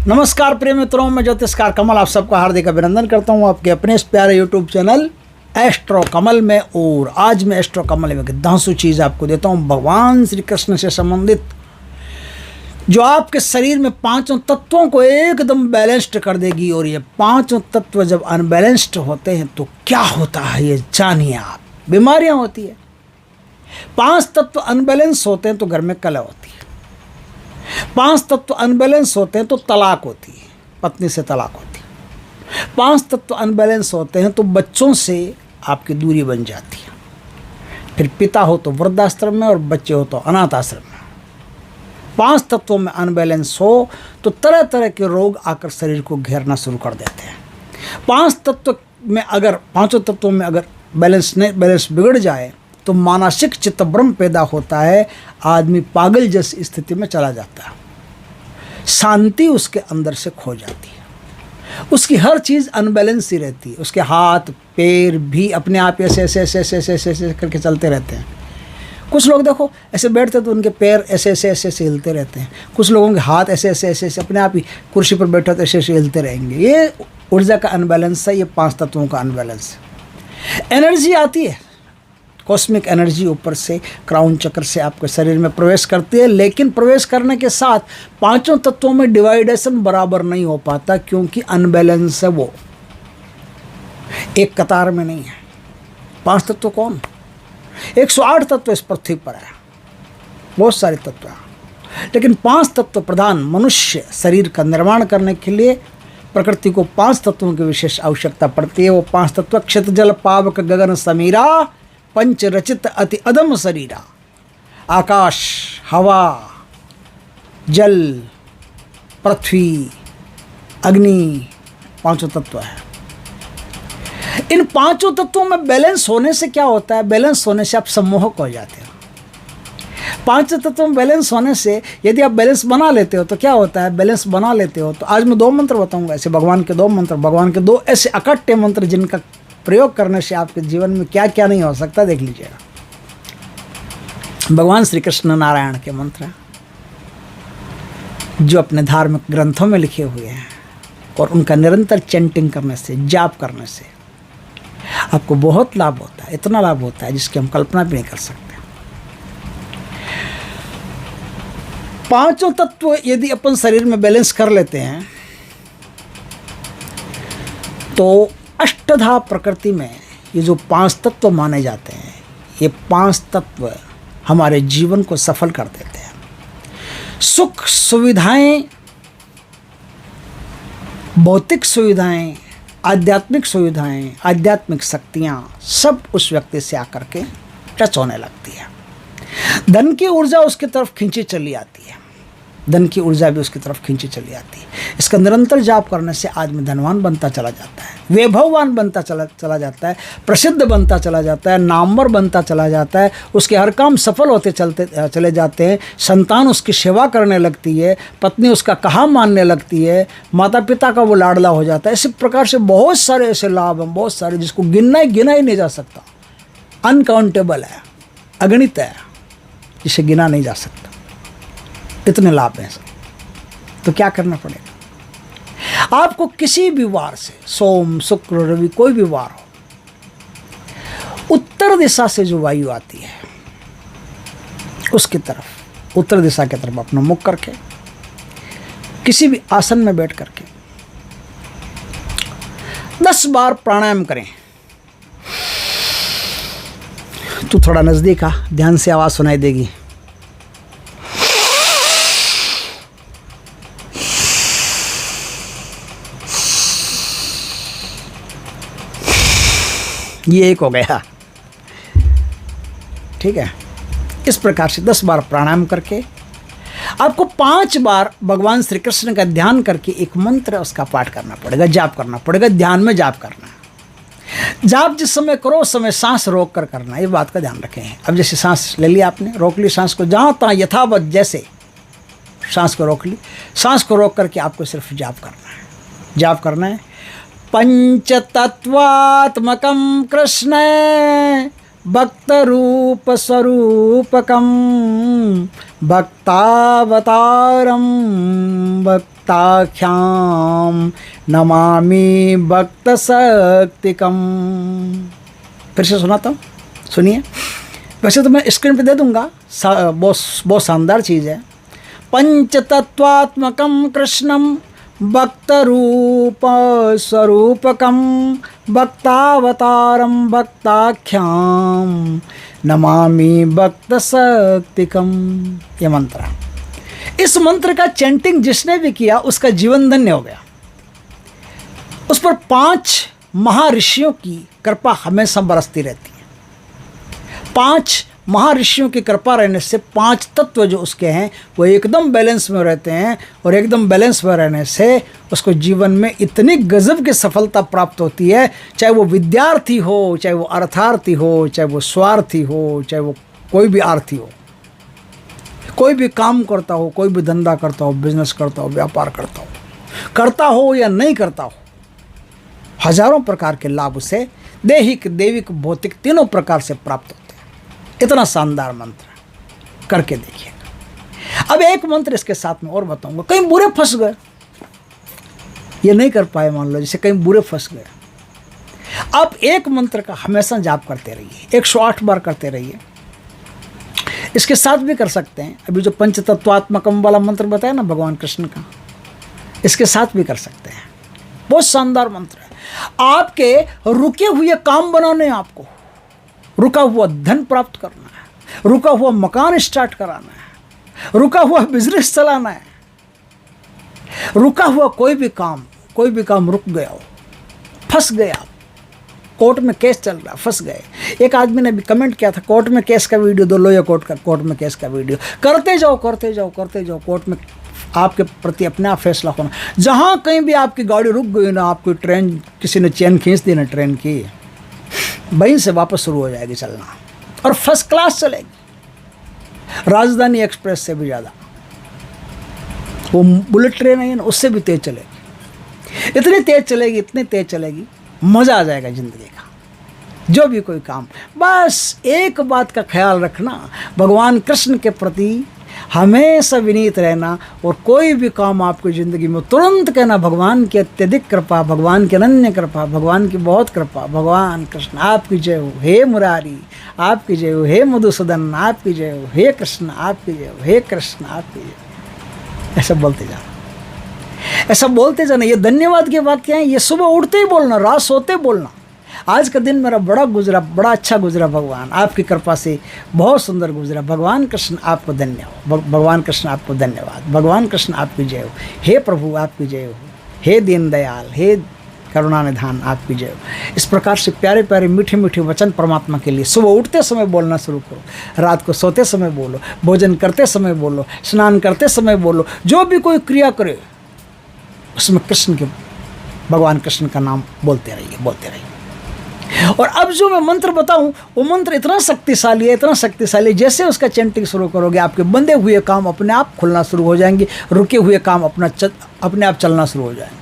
नमस्कार प्रिय मित्रों, मैं ज्योतिषकार कमल आप सबका हार्दिक अभिनंदन करता हूं आपके अपने इस प्यारे यूट्यूब चैनल एस्ट्रो कमल में। और आज मैं एस्ट्रो कमल में एक दांसू चीज़ आपको देता हूं भगवान श्री कृष्ण से संबंधित, जो आपके शरीर में पांचों तत्वों को एकदम बैलेंस्ड कर देगी। और ये पांचों तत्व जब अनबैलेंस्ड होते हैं तो क्या होता है ये जानिए आप। बीमारियां होती है। पांच तत्व अनबैलेंस होते हैं तो घर में कलह होती है। पांच तत्व अनबैलेंस होते हैं तो तलाक होती है, पत्नी से तलाक होती है। पांच तत्व अनबैलेंस होते हैं तो बच्चों से आपकी दूरी बन जाती है। फिर पिता हो तो वृद्धाश्रम में और बच्चे हो तो अनाथ आश्रम में। पांच तत्वों में अनबैलेंस हो तो तरह तरह के रोग आकर शरीर को घेरना शुरू कर देते हैं। पांचों तत्वों में अगर बैलेंस बिगड़ जाए तो मानसिक चित्तभ्रम पैदा होता है। आदमी पागल जैसी स्थिति में चला जाता है। शांति उसके अंदर से खो जाती है। उसकी हर चीज़ अनबैलेंस ही रहती है। उसके हाथ पैर भी अपने आप ऐसे ऐसे ऐसे ऐसे ऐसे ऐसे ऐसे करके चलते रहते हैं। कुछ लोग देखो ऐसे बैठते तो उनके पैर ऐसे ऐसे ऐसे ऐसे हिलते रहते हैं। कुछ लोगों के हाथ ऐसे ऐसे ऐसे ऐसे अपने आप ही कुर्सी पर बैठे तो ऐसे ऐसे हिलते रहेंगे। ये ऊर्जा का अनबैलेंस है। ये पांच तत्वों का अनबैलेंस है। एनर्जी आती है, कॉस्मिक एनर्जी ऊपर से क्राउन चक्र से आपके शरीर में प्रवेश करती है, लेकिन प्रवेश करने के साथ पांचों तत्वों में डिवाइडेशन बराबर नहीं हो पाता, क्योंकि अनबैलेंस है। वो एक कतार में नहीं है। पांच तत्व कौन? 108 तत्व इस पृथ्वी पर है, बहुत सारे तत्व हैं, लेकिन पांच तत्व प्रधान मनुष्य शरीर का निर्माण करने के लिए प्रकृति को पांच तत्वों की विशेष आवश्यकता पड़ती है। वो पांच तत्व क्षित जल पावक गगन समीरा पंच रचित अति अदम शरीरा। आकाश, हवा, जल, पृथ्वी, अग्नि, पांचों तत्व है। इन पांचों तत्वों में बैलेंस होने से क्या होता है? बैलेंस होने से आप सम्मोहक हो जाते हो। पांच तत्वों में बैलेंस होने से यदि आप बैलेंस बना लेते हो तो क्या होता है? बैलेंस बना लेते हो तो आज मैं 2 मंत्र बताऊंगा, ऐसे भगवान के 2 मंत्र, भगवान के 2 ऐसे अकट्ठे मंत्र जिनका प्रयोग करने से आपके जीवन में क्या क्या नहीं हो सकता, देख लीजिएगा। भगवान श्री कृष्ण नारायण के मंत्र जो अपने धार्मिक ग्रंथों में लिखे हुए हैं, और उनका निरंतर चैंटिंग करने से, जाप करने से आपको बहुत लाभ होता है। इतना लाभ होता है जिसकी हम कल्पना भी नहीं कर सकते। पांचों तत्व यदि अपन शरीर में बैलेंस कर लेते हैं तो अष्टधा प्रकृति में ये जो पांच तत्व माने जाते हैं, ये पांच तत्व हमारे जीवन को सफल कर देते हैं। सुख सुविधाएं, भौतिक सुविधाएं, आध्यात्मिक सुविधाएं, आध्यात्मिक शक्तियां सब उस व्यक्ति से आकर के टच होने लगती है। धन की ऊर्जा उसकी तरफ खींची चली आती है। धन की ऊर्जा भी उसकी तरफ खींची चली आती है। इसका निरंतर जाप करने से आदमी धनवान बनता चला जाता है, वैभववान बनता चला जाता है, प्रसिद्ध बनता चला जाता है, नामवर बनता चला जाता है। उसके हर काम सफल होते चले जाते हैं। संतान उसकी सेवा करने लगती है, पत्नी उसका कहा मानने लगती है, माता पिता का वो लाडला हो जाता है। इसी प्रकार से बहुत सारे ऐसे लाभ हैं, बहुत सारे, जिसको गिना ही नहीं जा सकता। अनकाउंटेबल है, अगणित है, जिसे गिना नहीं जा सकता। इतने लाभ हैं। तो क्या करना पड़ेगा आपको? किसी भी वार से, सोम शुक्र रवि कोई भी वार हो, उत्तर दिशा से जो वायु आती है उसकी तरफ, उत्तर दिशा की तरफ अपना मुख करके किसी भी आसन में बैठ करके 10 बार प्राणायाम करें। तू थोड़ा नजदीक आ, ध्यान से आवाज सुनाई देगी। ये एक हो गया, ठीक है। इस प्रकार से 10 बार प्राणायाम करके आपको 5 बार भगवान श्री कृष्ण का ध्यान करके एक मंत्र उसका पाठ करना पड़ेगा, जाप करना पड़ेगा। ध्यान में जाप करना है। जाप जिस समय करो उस समय सांस रोक कर करना, ये बात का ध्यान रखें। अब जैसे सांस ले ली आपने, रोक ली सांस को, जहाँ तहाँ यथावत जैसे सांस को रोक ली, सांस को रोक करके आपको सिर्फ जाप करना है। जाप करना है पंचतत्वात्मकं कृष्ण भक्त रूप स्वरूपकं भक्तावतारं भक्त भक्ताख्याम नमामि भक्त शक्तिकम। फिर से सुनाता हूँ, सुनिए। वैसे तो मैं स्क्रीन पे दे दूंगा, बहुत शानदार चीज़ है। पंचतत्वात्मकं कृष्णं भक्तरूप स्वरूपकं भक्तावतारं भक्ताख्यां नमामि भक्त शक्तिकम। ये मंत्र है। इस मंत्र का चैंटिंग जिसने भी किया उसका जीवन धन्य हो गया। उस पर 5 महर्षियों की कृपा हमेशा बरसती रहती है। 5 महर्षियों की कृपा रहने से 5 तत्व जो उसके हैं वो एकदम बैलेंस में रहते हैं, और एकदम बैलेंस में रहने से उसको जीवन में इतनी गजब की सफलता प्राप्त होती है। चाहे वो विद्यार्थी हो, चाहे वो अर्थार्थी हो, चाहे वो स्वार्थी हो, चाहे वो कोई भी आर्थी हो, कोई भी काम करता हो, कोई भी धंधा करता हो, बिजनेस करता हो, व्यापार करता हो या नहीं करता हो, हजारों प्रकार के लाभ उसे दैहिक, दैविक, भौतिक तीनों प्रकार से प्राप्त होते हैं। इतना शानदार मंत्र, करके देखिएगा। अब एक मंत्र इसके साथ में और बताऊंगा। कहीं बुरे फंस गए, ये नहीं कर पाए, मान लो जैसे कहीं बुरे फंस गए, आप एक मंत्र का हमेशा जाप करते रहिए, 108 बार करते रहिए। इसके साथ भी कर सकते हैं, अभी जो पंचतत्वात्मकम वाला मंत्र बताया ना भगवान कृष्ण का, इसके साथ भी कर सकते हैं। बहुत शानदार मंत्र है। आपके रुके हुए काम बनाने हैं, आपको रुका हुआ धन प्राप्त करना है, रुका हुआ मकान स्टार्ट कराना है, रुका हुआ बिजनेस चलाना है, रुका हुआ कोई भी काम रुक गया हो, फंस गए आप, कोर्ट में केस चल रहा, फंस गए। एक आदमी ने भी कमेंट किया था, कोर्ट में केस का वीडियो दो, लो या कोर्ट में केस का वीडियो, करते जाओ, कोर्ट में आपके प्रति अपने आप फैसला होना। जहाँ कहीं भी आपकी गाड़ी रुक गई ना, आपकी ट्रेन किसी ने चैन खींच दी ना ट्रेन की, वहीं से वापस शुरू हो जाएगी चलना, और फर्स्ट क्लास चलेगी, राजधानी एक्सप्रेस से भी ज़्यादा। वो बुलेट ट्रेन है ना, उससे भी तेज़ चलेगी, इतनी तेज़ चलेगी, मज़ा आ जाएगा ज़िंदगी का। जो भी कोई काम, बस एक बात का ख्याल रखना, भगवान कृष्ण के प्रति हमेशा विनीत रहना, और कोई भी काम आपकी ज़िंदगी में तुरंत कहना भगवान की अत्यधिक कृपा, भगवान की अनन्य कृपा, भगवान की बहुत कृपा, भगवान कृष्ण आपकी जय हो, हे मुरारी आपकी जय हो, हे मधुसूदन आपकी जय हो, हे कृष्ण आपकी जय हो, हे कृष्ण आपकी जय हो। ऐसा बोलते जाना। ये धन्यवाद के वाक्य हैं, ये सुबह उठते ही बोलना, रात सोते बोलना। आज का दिन मेरा बड़ा अच्छा गुजरा, भगवान आपकी कृपा से बहुत सुंदर गुजरा, भगवान कृष्ण आपको धन्य हो, भगवान कृष्ण आपको धन्यवाद, भगवान कृष्ण आपकी जय हो, हे प्रभु आपकी जय हो, हे दीनदयाल, हे करुणानिधान आपकी जय हो। इस प्रकार से प्यारे प्यारे मीठे मीठे वचन परमात्मा के लिए सुबह उठते समय बोलना शुरू करो, रात को सोते समय बोलो, भोजन करते समय बोलो, स्नान करते समय बोलो, जो भी कोई क्रिया करे उसमें भगवान कृष्ण का नाम बोलते रहिए। और अब जो मैं मंत्र बताऊं वो मंत्र इतना शक्तिशाली है, जैसे उसका चैंटिंग शुरू करोगे आपके बंधे हुए काम अपने आप खुलना शुरू हो जाएंगे, रुके हुए काम अपने आप चलना शुरू हो जाएंगे।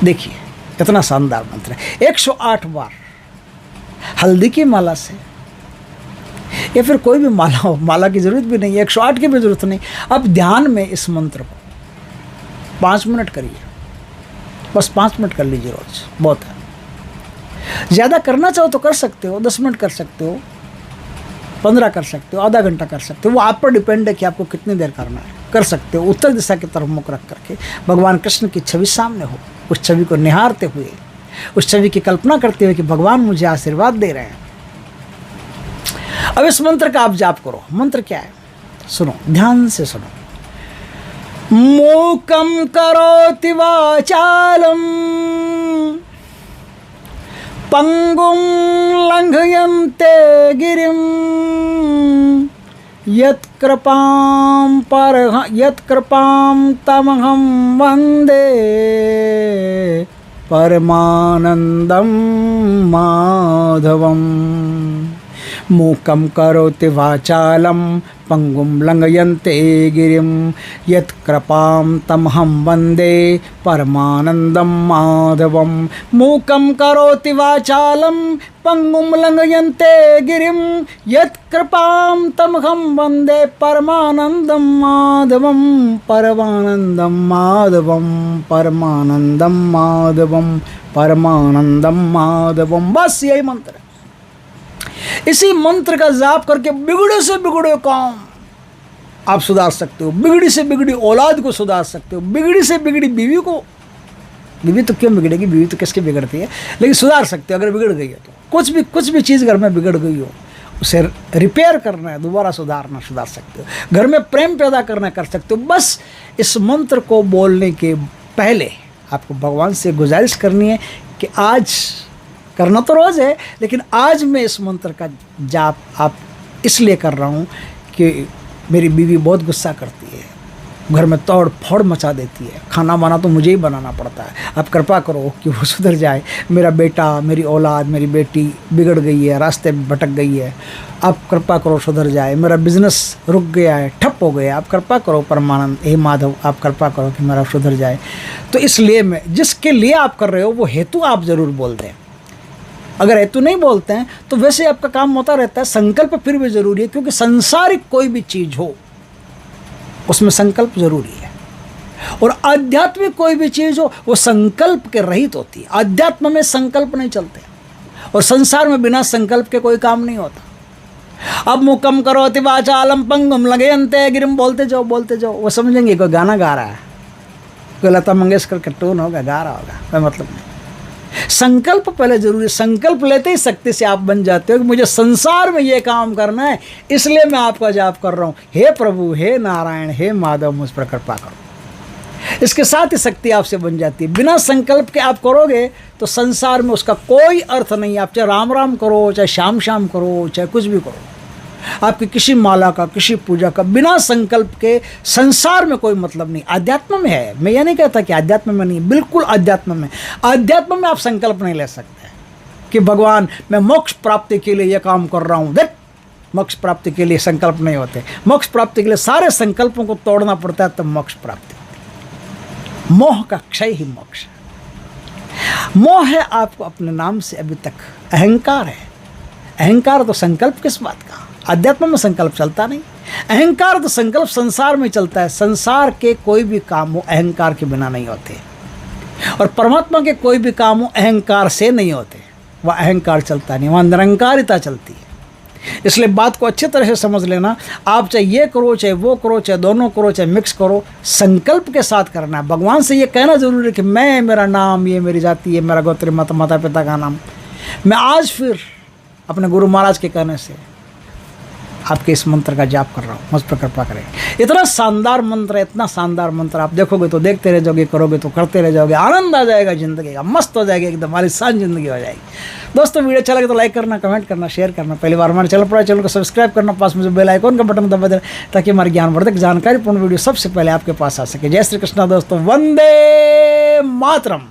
देखिए इतना शानदार मंत्र है। 108 बार हल्दी की माला से, या फिर कोई भी माला हो, माला की जरूरत भी नहीं है, 108 की भी जरूरत नहीं। अब ध्यान में इस मंत्र को 5 मिनट करिए, बस 5 मिनट कर लीजिए रोज, बहुत है। ज़्यादा करना चाहो तो कर सकते हो, 10 मिनट कर सकते हो, 15 कर सकते हो, आधा घंटा कर सकते हो, वो आप पर डिपेंड है कि आपको कितनी देर करना है। कर सकते हो उत्तर दिशा की तरफ मुख रख करके, भगवान कृष्ण की छवि सामने हो, उस छवि को निहारते हुए, उस छवि की कल्पना करते हुए कि भगवान मुझे आशीर्वाद दे रहे हैं। अब इस मंत्र का आप जाप करो। मंत्र क्या है सुनो, ध्यान से सुनो। मूकं करोति वाचालम् पंगुं लंघयन्ते गिरिं यत्कृपां तमहं वन्दे परमानन्दं माधवम्। मूकं करोति वाचालं पंगुम लंघयन्ते गिरिम यत्कृपां तमहं वन्दे परमानंदम माधवम। मूकं करोति वाचालं पंगुम लंघयन्ते गिरिम यत्कृपां तमहं वन्दे परमानंदम माधवम। परमानंदम माधवम परमानंदम माधवम परमानंदम माधवम। बस यही मंत्र है। इसी मंत्र का जाप करके बिगड़े से बिगड़े काम आप सुधार सकते हो, बिगड़ी से बिगड़ी औलाद को सुधार सकते हो, बिगड़ी से बिगड़ी बीवी को, बीवी तो क्यों बिगड़ेगी, बीवी तो किसकी बिगड़ती है, लेकिन सुधार सकते हो अगर बिगड़ गई है तो। कुछ भी चीज़ घर में बिगड़ गई हो उसे रिपेयर करना है, दोबारा सुधारना, सुधार सकते हो। घर में प्रेम पैदा करना कर सकते हो। बस इस मंत्र को बोलने के पहले आपको भगवान से गुजारिश करनी है कि आज, करना तो रोज़ है, लेकिन आज मैं इस मंत्र का जाप आप इसलिए कर रहा हूँ कि मेरी बीवी बहुत गुस्सा करती है, घर में तोड़ फोड़ मचा देती है, खाना वाना तो मुझे ही बनाना पड़ता है। आप कृपा करो कि वो सुधर जाए। मेरा बेटा, मेरी औलाद, मेरी बेटी बिगड़ गई है, रास्ते में भटक गई है, आप कृपा करो सुधर जाए। मेरा बिजनेस रुक गया है, ठप हो गया, आप कृपा करो परमानंद, हे माधव आप कृपा करो कि मेरा सुधर जाए। तो इसलिए मैं, जिसके लिए आप कर रहे हो वो हेतु आप ज़रूर बोल दें। अगर हेतु नहीं बोलते हैं तो वैसे आपका काम होता रहता है। संकल्प फिर भी ज़रूरी है, क्योंकि संसारिक कोई भी चीज़ हो उसमें संकल्प ज़रूरी है, और आध्यात्मिक कोई भी चीज़ हो वो संकल्प के रहित होती है। अध्यात्म में संकल्प नहीं चलते, और संसार में बिना संकल्प के कोई काम नहीं होता। अब मुकम करोति वाचालम पंगुम लंघयन्ते गिरिम, बोलते जाओ बोलते जाओ। वो समझेंगे कोई गाना गा रहा है, कोई लता मंगेशकर का टोन होगा, गा रहा होगा, कोई मतलब नहीं। संकल्प पहले जरूरी। संकल्प लेते ही शक्ति से आप बन जाते हो कि मुझे संसार में ये काम करना है, इसलिए मैं आपका जाप कर रहा हूँ। हे प्रभु, हे नारायण, हे माधव, मुझ पर कृपा करो। इसके साथ ही शक्ति आपसे बन जाती है। बिना संकल्प के आप करोगे तो संसार में उसका कोई अर्थ नहीं। आप चाहे राम राम करो, चाहे श्याम श्याम करो, चाहे कुछ भी करो, आपकी किसी माला का, किसी पूजा का बिना संकल्प के संसार में कोई मतलब नहीं। अध्यात्म में है, मैं ये नहीं कहता कि अध्यात्म में नहीं, बिल्कुल अध्यात्म में। अध्यात्म में आप संकल्प नहीं ले सकते कि भगवान मैं मोक्ष प्राप्ति के लिए ये काम कर रहा हूँ। देख, मोक्ष प्राप्ति के लिए संकल्प नहीं होते। मोक्ष प्राप्ति के लिए सारे संकल्पों को तोड़ना पड़ता है, तब मोक्ष प्राप्ति होती। मोह का क्षय ही मोक्ष है। मोह है आपको अपने नाम से अभी तक, अहंकार है। अहंकार तो संकल्प किस बात का, अध्यात्म में संकल्प चलता नहीं। अहंकार तो संकल्प संसार में चलता है। संसार के कोई भी काम हो अहंकार के बिना नहीं होते, और परमात्मा के कोई भी काम हो अहंकार से नहीं होते। वह अहंकार चलता नहीं, वहाँ निरंकारिता चलती है। इसलिए बात को अच्छी तरह से समझ लेना। आप चाहे ये करो, चाहे वो करो, चाहे दोनों करो, चाहे मिक्स करो, संकल्प के साथ करना है। भगवान से ये कहना जरूरी है कि मैं, मेरा नाम, ये मेरी जाति, ये मेरा गोत्र, माता पिता का नाम, मैं आज फिर अपने गुरु महाराज के कहने से आपके इस मंत्र का जाप कर रहा हूँ, मुझ पर कृपा करें। इतना शानदार मंत्र है, इतना शानदार मंत्र, आप देखोगे तो देखते रह जाओगे, करोगे तो करते रह जाओगे, आनंद आ जाएगा ज़िंदगी का, मस्त हो जाएगी, एकदम आलिशान ज़िंदगी हो जाएगी। दोस्तों वीडियो अच्छा लगे तो लाइक करना, कमेंट करना, शेयर करना। पहली बार हमारे चैनल को सब्सक्राइब करना, पास में जो बेल आइकॉन का बटन दबा देना, ताकि हमारी ज्ञानवर्धक जानकारीपूर्ण वीडियो सबसे पहले आपके पास आ सके। जय श्री कृष्णा दोस्तों, वंदे मातरम।